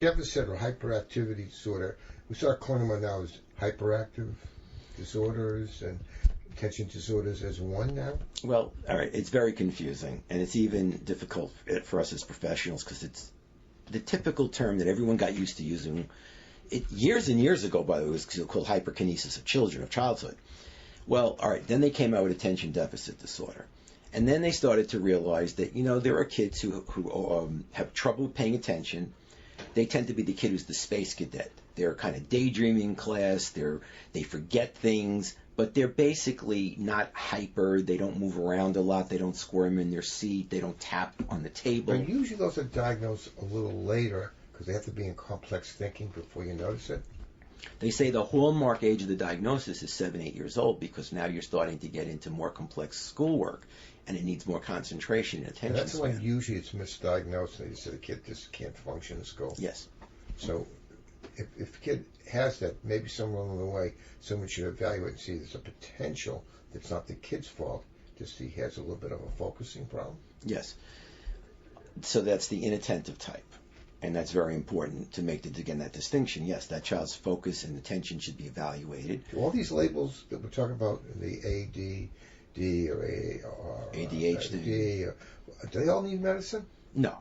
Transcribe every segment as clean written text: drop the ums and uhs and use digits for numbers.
deficit or hyperactivity disorder, we start calling them now as hyperactive disorders and attention disorders as one now? Well, all right, it's very confusing, and it's even difficult for us as professionals because it's the typical term that everyone got used to using. Years and years ago, by the way, it was called hyperkinesis of children, of childhood. Well, all right, then they came out with attention deficit disorder. And then they started to realize that, there are kids who have trouble paying attention. They tend to be the kid who's the space cadet. They're kind of daydreaming in class. They forget things, but they're basically not hyper. They don't move around a lot. They don't squirm in their seat. They don't tap on the table. But usually those are diagnosed a little later because they have to be in complex thinking before you notice it. They say the hallmark age of the diagnosis is 7, 8 years old because now you're starting to get into more complex schoolwork and it needs more concentration and attention. And that's when usually it's misdiagnosed and they say the kid just can't function in school. Yes. So if a kid has that, maybe somewhere along the way, someone should evaluate and see there's a potential that's not the kid's fault, just he has a little bit of a focusing problem. Yes. So that's the inattentive type. And that's very important to make, again, that distinction. Yes, that child's focus and attention should be evaluated. Do all these labels that we're talking about, the ADD or ADHD, do they all need medicine? No,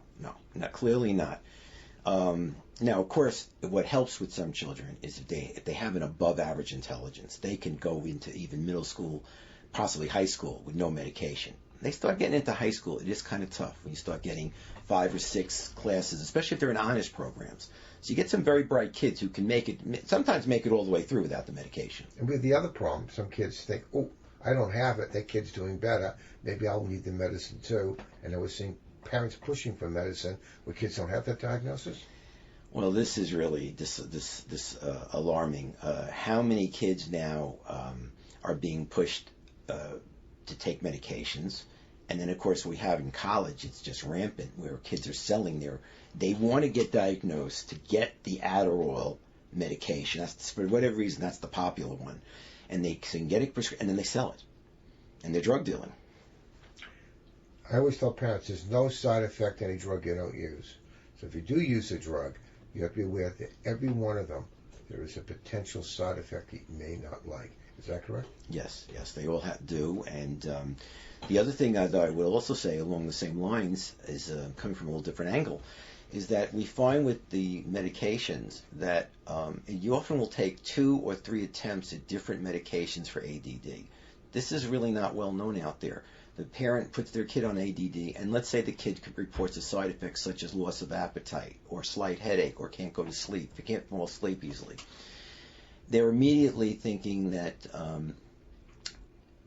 clearly not. Now, of course, what helps with some children is if they have an above average intelligence, they can go into even middle school, possibly high school, with no medication. They start getting into high school, it is kind of tough when you start getting 5 or 6 classes, especially if they're in honors programs. So you get some very bright kids who can sometimes make it all the way through without the medication. And with the other problem, some kids think, I don't have it, that kid's doing better, maybe I'll need the medicine too. And I was seeing parents pushing for medicine where kids don't have that diagnosis. Well, this is really alarming. How many kids now are being pushed to take medications? And then, of course, we have in college, it's just rampant, where kids are selling they want to get diagnosed to get the Adderall medication. That's, for whatever reason, that's the popular one. And they can get it, and then they sell it. And they're drug dealing. I always tell parents, there's no side effect to any drug you don't use. So if you do use a drug, you have to be aware that every one of them, there is a potential side effect that you may not like. Is that correct? Yes, they all do. And the other thing that I will also say along the same lines is coming from a little different angle, is that we find with the medications that you often will take 2 or 3 attempts at different medications for ADD. This is really not well known out there. The parent puts their kid on ADD, and let's say the kid reports a side effects such as loss of appetite or slight headache or can't go to sleep. They can't fall asleep easily. They're immediately thinking that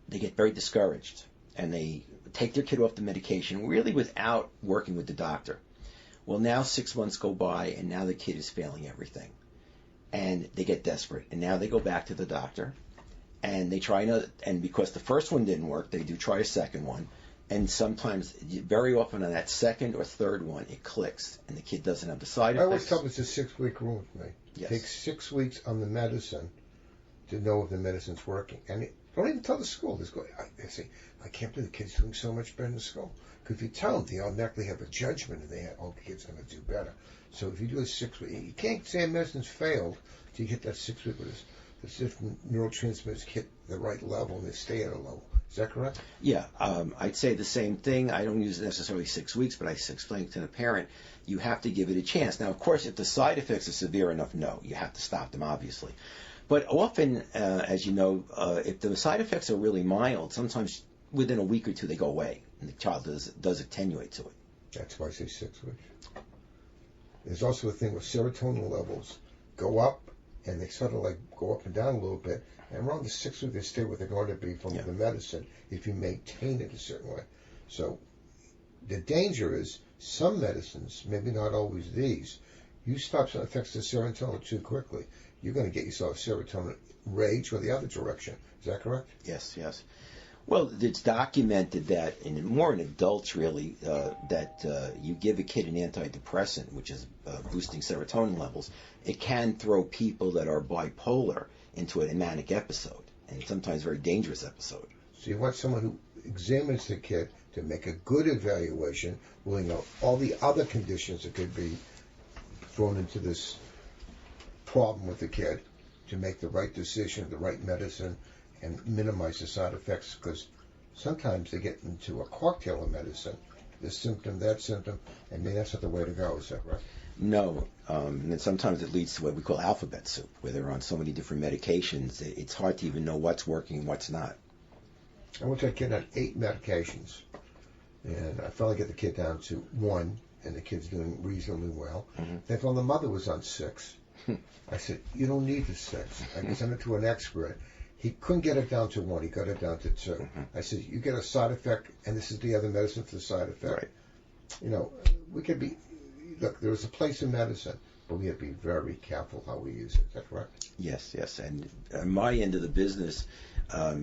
they get very discouraged and they take their kid off the medication really without working with the doctor. Well, now 6 months go by and now the kid is failing everything. And they get desperate. And now they go back to the doctor and they try another. And because the first one didn't work, they do try a second one. And sometimes, very often on that second or third one, it clicks and the kid doesn't have the side effects. I always tell them it's a 6-week rule with me. Yes. Take 6 weeks on the medicine to know if the medicine's working. And don't even tell the school. They say, I can't believe the kid's doing so much better in school. Because if you tell them, they automatically have a judgment and the kid's going to do better. So if you do a 6 week, you can't say medicine's failed until you hit that 6 week with the different neurotransmitters hit the right level and they stay at a level. Is that correct? Yeah, I'd say the same thing. I don't use necessarily 6 weeks, but I explain to the parent, you have to give it a chance. Now, of course, if the side effects are severe enough, no, you have to stop them, obviously. But often, as you know, if the side effects are really mild, sometimes within a week or 2 they go away, and the child does attenuate to it. That's why I say 6 weeks. There's also a thing where serotonin levels go up, and they sort of like go up and down a little bit. And around the 6th week, they stay where they're going to be from the medicine if you maintain it a certain way. So the danger is some medicines, maybe not always these, you stop some effects of serotonin too quickly, you're going to get yourself serotonin rage or the other direction. Is that correct? Yes. Well, it's documented that more in adults, really, that you give a kid an antidepressant, which is boosting serotonin levels, it can throw people that are bipolar into a manic episode, and sometimes very dangerous episode. So you want someone who examines the kid to make a good evaluation, ruling out all the other conditions that could be thrown into this problem with the kid to make the right decision, the right medicine, and minimize the side effects, because sometimes they get into a cocktail of medicine, this symptom, that symptom, and maybe that's not the way to go. Is that right? No, and then sometimes it leads to what we call alphabet soup, where they're on so many different medications, it's hard to even know what's working and what's not. I went to a kid on 8 medications, and I finally get the kid down to 1, and the kid's doing reasonably well. Mm-hmm. They found the mother was on 6. I said, you don't need the 6. I sent it to an expert. He couldn't get it down to 1. He got it down to 2. Mm-hmm. I said, you get a side effect, and this is the other medicine for the side effect. Right. You know, we could be, look, there's a place in medicine, but we have to be very careful how we use it. Is that correct? Yes. And on my end of the business,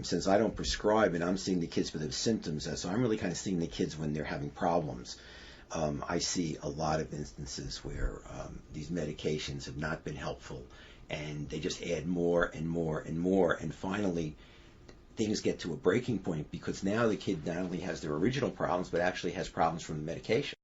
since I don't prescribe and I'm seeing the kids for the symptoms, so I'm really kind of seeing the kids when they're having problems. I see a lot of instances where these medications have not been helpful, and they just add more and more and more, and finally things get to a breaking point, because now the kid not only has their original problems but actually has problems from the medication.